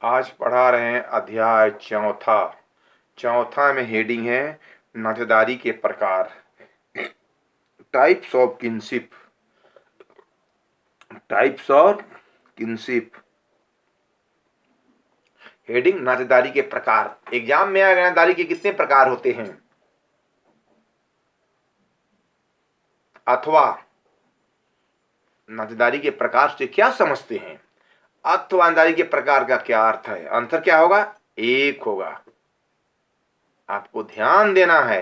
आज पढ़ा रहे हैं अध्याय चौथा। चौथा में हेडिंग है नातेदारी के प्रकार, types of kinship. Types of kinship, heading नातेदारी के प्रकार। एग्जाम में आए नातेदारी के कितने प्रकार होते हैं, अथवा नातेदारी के प्रकार से क्या समझते हैं, अथवा नातेदारी के प्रकार का क्या अर्थ है। आंसर क्या होगा, एक होगा। आपको ध्यान देना है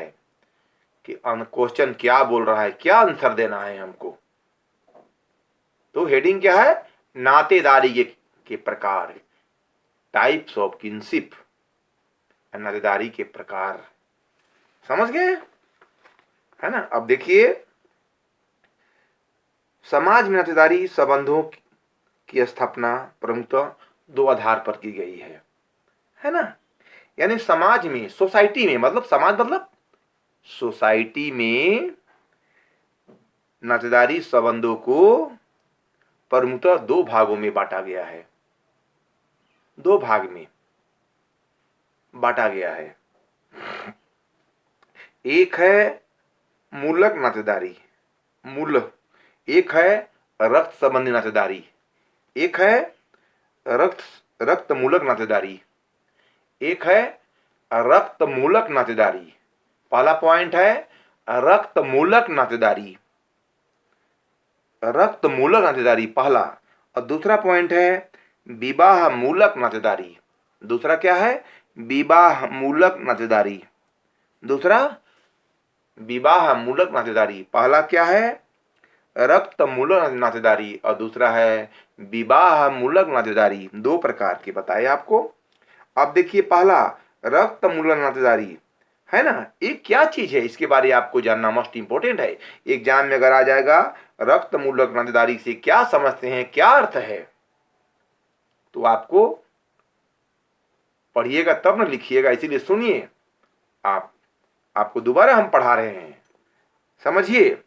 कि क्वेश्चन क्या बोल रहा है, क्या आंसर देना है हमको। तो हेडिंग क्या है, नातेदारी के प्रकार, टाइप्स ऑफ किनशिप, नातेदारी के प्रकार। समझ गए, है ना। अब देखिए, समाज में नातेदारी संबंधों की स्थापना प्रमुखतः दो आधार पर की गई है ना। यानी समाज में, सोसाइटी में, मतलब समाज मतलब सोसाइटी में नातेदारी संबंधों को प्रमुखतः दो भागों में बांटा गया है। दो भाग में बांटा गया है। एक है मूलक नातेदारी, मूल। एक है रक्त संबंधी नातेदारी। एक है रक्त मूलक नातेदारी। एक है रक्त मूलक नातेदारी। पहला पॉइंट है रक्त मूलक नातेदारी, रक्त मूलक नातेदारी पहला। और दूसरा पॉइंट है विवाह मूलक नातेदारी। दूसरा क्या है, विवाह मूलक नातेदारी। दूसरा विवाह मूलक नातेदारी। पहला क्या है, रक्त मूलक नातेदारी, और दूसरा है विवाह मूलक नातेदारी। दो प्रकार के बताए आपको। अब देखिए, पहला रक्त मूलक नातेदारी है ना, ये क्या चीज है, इसके बारे में आपको जानना मस्ट इंपॉर्टेंट है। एग्जाम में अगर आ जाएगा रक्त मूलक नातेदारी से क्या समझते हैं, क्या अर्थ है, तो आपको पढ़िएगा तब ना लिखिएगा। इसीलिए सुनिए, आपको दोबारा हम पढ़ा रहे हैं, समझिए।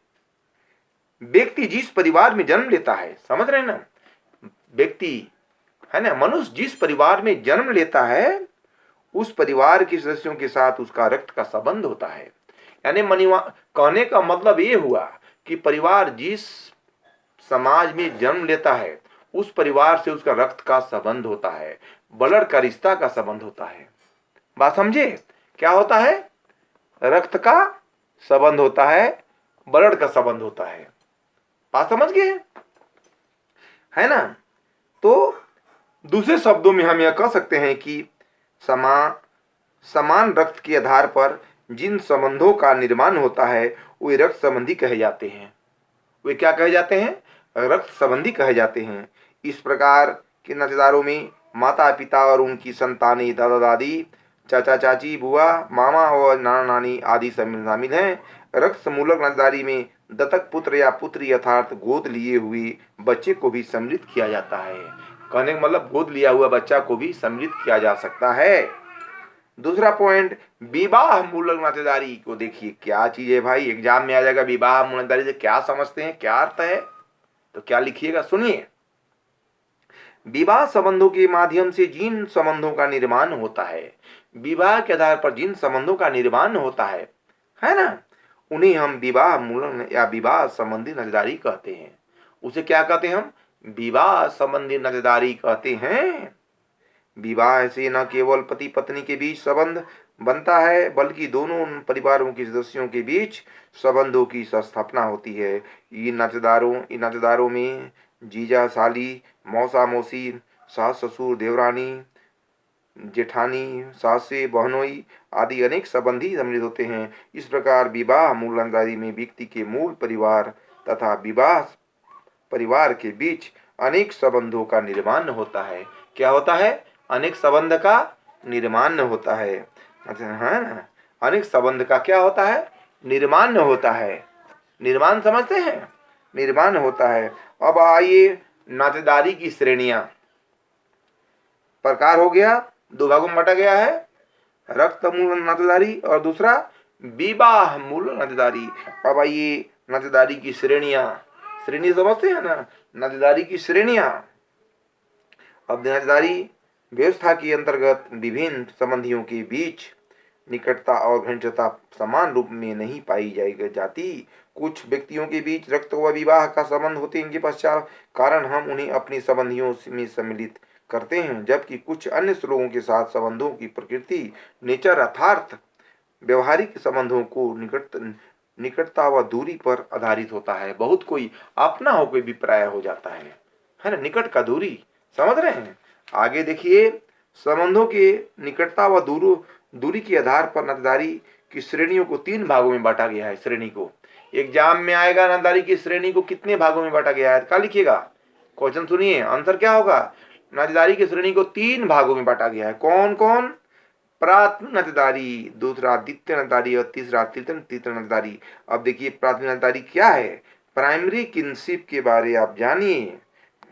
व्यक्ति जिस परिवार में जन्म लेता है, समझ रहे हैं ना, व्यक्ति है ना, मनुष्य जिस परिवार में जन्म लेता है उस परिवार के सदस्यों के साथ उसका रक्त का संबंध होता है। यानी कहने का मतलब ये हुआ कि परिवार जिस समाज में जन्म लेता है उस परिवार से उसका रक्त का संबंध होता है, ब्लड का रिश्ता का संबंध होता है। बात समझे, क्या होता है, रक्त का संबंध होता है, ब्लड का संबंध होता है। बात समझ गए, है ना। तो दूसरे शब्दों में हम यह कह सकते हैं कि समान रक्त के आधार पर जिन संबंधों का निर्माण होता है वे रक्त संबंधी कहे जाते हैं। वे क्या कहे जाते हैं, रक्त संबंधी कहे जाते हैं। इस प्रकार के नातेदारों में माता पिता और उनकी संतानें, दादा दादी, चाचा चाची, बुआ मामा और नाना नानी आदि शामिल हैं। रक्त समूलक नातेदारी में दत्तक पुत्र या पुत्री अर्थात गोद लिए हुए बच्चे को भी सम्मिलित किया जाता है। कहने का मतलब गोद लिया हुआ बच्चा को भी सम्मिलित किया जा सकता है। दूसरा पॉइंट, विवाह मूलक नातेदारी को देखिए क्या चीज है भाई। एग्जाम में आ जाएगा विवाह मूलक नातेदारी से क्या समझते हैं, क्या अर्थ है, तो क्या लिखिएगा, सुनिए। विवाह संबंधों के माध्यम से जिन संबंधों का निर्माण होता है, विवाह के आधार पर जिन संबंधों का निर्माण होता है ना, उन्हें हम विवाह मूलक या विवाह संबंधी नातेदारी कहते हैं। उसे क्या कहते हैं, हम विवाह संबंधी नातेदारी कहते हैं। विवाह से न केवल पति पत्नी के बीच संबंध बनता है बल्कि दोनों परिवारों के सदस्यों के बीच संबंधों की स्थापना होती है। इन नातेदारों में जीजा साली, मौसा मौसी, सास ससुर, देवरानी जेठानी, सासे बहनोई आदि अनेक संबंधी सम्मिलित होते हैं। इस प्रकार विवाह मूल नातेदारी में व्यक्ति के मूल परिवार तथा विवाह परिवार के बीच अनेक संबंधों का निर्माण होता है। क्या होता है, अनेक संबंध का निर्माण होता है। अच्छा, है ना, अनेक संबंध का क्या होता है, निर्माण होता है। निर्माण समझते हैं, निर्माण होता है। अब आइए नातेदारी की श्रेणियां, प्रकार हो गया, दो भागों में बांटा गया है, रक्त मूल नातेदारी और दूसरा विवाह मूल नातेदारी। अब आइए नातेदारी की श्रेणियां, श्रेणी समझते हैं ना, नातेदारी की श्रेणियां। अब नातेदारी व्यवस्था के अंतर्गत विभिन्न संबंधियों के बीच निकटता और घनिष्ठता समान रूप में नहीं पाई जाती। कुछ व्यक्तियों के बीच रक्त व विवाह का संबंध होते हैं, इनके पश्चात कारण हम उन्हें अपनी संबंधियों में सम्मिलित करते हैं, जबकि कुछ अन्य लोगों के साथ संबंधों की प्रकृति, नेचर अर्थात व्यवहारिक संबंधों को निकटता व दूरी पर आधारित होता है। बहुत कोई अपना हो, कोई विपराय हो जाता है ना, निकट का दूरी, समझ रहे हैं। आगे देखिए, संबंधों के निकटता व दूरी के आधार पर नातेदारी की श्रेणियों को 3 भागों में बांटा गया है। श्रेणी को एग्जाम में आएगा, नातेदारी की श्रेणी को कितने भागों में बांटा गया है, क्या लिखिएगा, क्वेश्चन सुनिए, आंसर क्या होगा। नातेदारी की श्रेणी को 3 भागों में बांटा गया है। कौन कौन? प्राथमिक नातेदारी, दूसरा द्वितीय नातेदारी और तीसरा तृतीय नातेदारी। अब देखिए प्राथमिक नातेदारी क्या है। प्राइमरी किनशिप के बारे आप जानिए।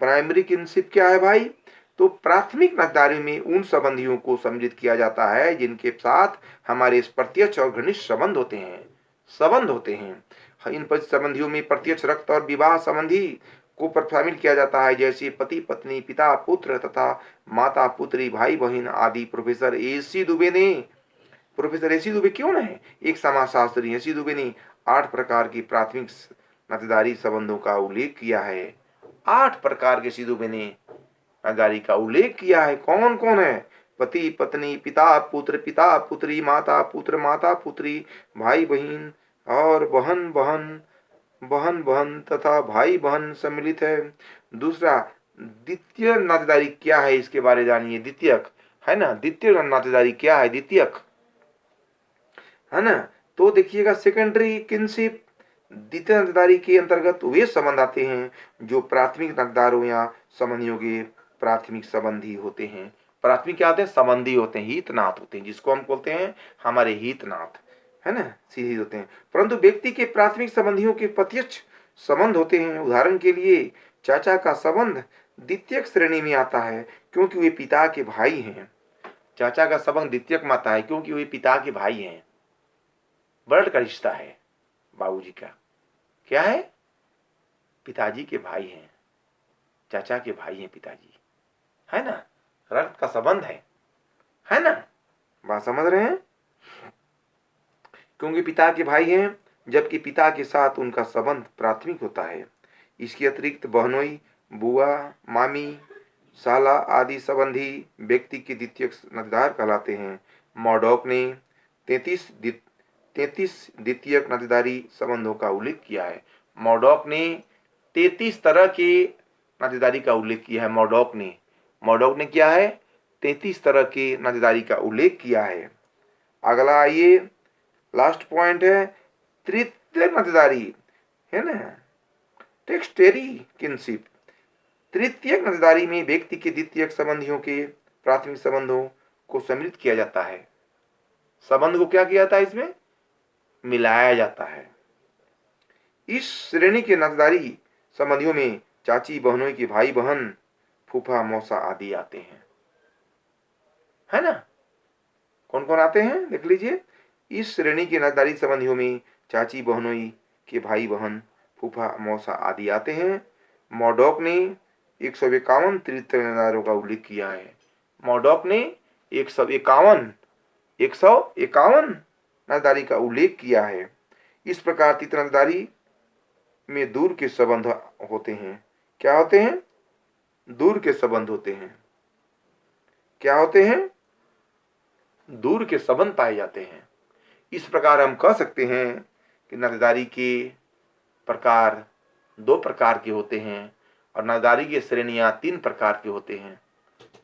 प्राइमरी किनशिप क्या है भाई? तो प्राथमिक नातेदारी में उन संबंधियों को सम्मिलित किया जाता है जिनके साथ हमारे प्रत्यक्ष और घनिष्ठ संबंध होते हैं। इन संबंधियों में प्रत्यक्ष रक्त और विवाह संबंधी को शामिल किया जाता है, जैसे पति पत्नी, पिता पुत्र तथा माता पुत्री, भाई बहन आदि। प्रोफेसर एसी दुबे क्यों है? एक समाजशास्त्री एसी दुबे ने 8 प्रकार की प्राथमिक नातेदारी संबंधों का उल्लेख किया है। 8 प्रकार के एसी दुबे ने नातेदारी का उल्लेख किया है। कौन कौन है? पति पत्नी, पिता पुत्री, माता पुत्री, भाई बहन और बहन बहन तथा भाई बहन सम्मिलित है। दूसरा द्वितीय नातेदारी क्या है, इसके बारे जानिए। द्वितीयक है ना, द्वितीय नातेदारी क्या है? द्वितीयक है ना। तो देखिएगा सेकेंडरी किनशिप, द्वितीय नातेदारी के अंतर्गत वे संबंध आते हैं जो प्राथमिक नातेदारों या संबंधियों के प्राथमिक संबंधी होते हैं। प्राथमिक क्या होते हैं? संबंधी होते हैं, हितनाथ होते हैं, जिसको हम बोलते हैं हमारे हितनाथ, है ना, सीधे होते हैं। परंतु व्यक्ति के प्राथमिक संबंधियों के प्रत्यक्ष संबंध होते हैं। उदाहरण के लिए चाचा का संबंध द्वितीयक श्रेणी में आता है क्योंकि वे पिता के भाई हैं। चाचा का संबंध द्वितीयक में आता है क्योंकि वे पिता के भाई हैं। ब्लड का रिश्ता है बाबूजी का, क्या है? पिताजी के भाई हैं, चाचा के भाई हैं पिताजी, है ना, रक्त का संबंध है ना, बात समझ रहे हैं। क्योंकि पिता के भाई हैं, जबकि पिता के साथ उनका संबंध प्राथमिक होता है। इसके अतिरिक्त बहनोई, बुआ, मामी, साला आदि संबंधी व्यक्ति के द्वितीयक नातेदार कहलाते हैं। मॉडॉक ने 33 द्वितीयक नातेदारी संबंधों का उल्लेख किया है। मॉडॉक ने 33 तरह के नातेदारी का उल्लेख किया है। मॉडॉक ने क्या है? 33 तरह के नातेदारी का उल्लेख किया है। अगला आइए, लास्ट पॉइंट है तृतीय नातेदारी, है ना, टेक्सटेरी किनशिप। तृतीयक नातेदारी में व्यक्ति के द्वितीयक संबंधियों के प्राथमिक संबंधों को सम्मिलित किया जाता है। संबंध को क्या किया जाता है? इसमें मिलाया जाता है। इस श्रेणी के नातेदारी संबंधियों में चाची बहनों के भाई बहन, फूफा मौसा आदि आते हैं, है ना। कौन कौन आते हैं देख लीजिए। इस श्रेणी के नातेदारी संबंधियों में चाची बहनोई के भाई बहन, फूफा मौसा आदि आते हैं। मॉडॉक ने 151 तृतीय नातेदारों का उल्लेख किया है। मॉडॉक ने 151 नातेदारी का उल्लेख किया है। इस प्रकार तृतीय नातेदारी में दूर के संबंध होते हैं। क्या होते हैं? दूर के संबंध होते हैं। क्या होते हैं? दूर के संबंध पाए जाते हैं। इस प्रकार हम कह सकते हैं कि नातेदारी के प्रकार 2 प्रकार के होते हैं और नातेदारी की श्रेणियां 3 प्रकार के होते हैं।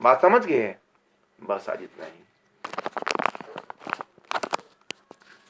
बात समझ गए? बस आज इतना ही।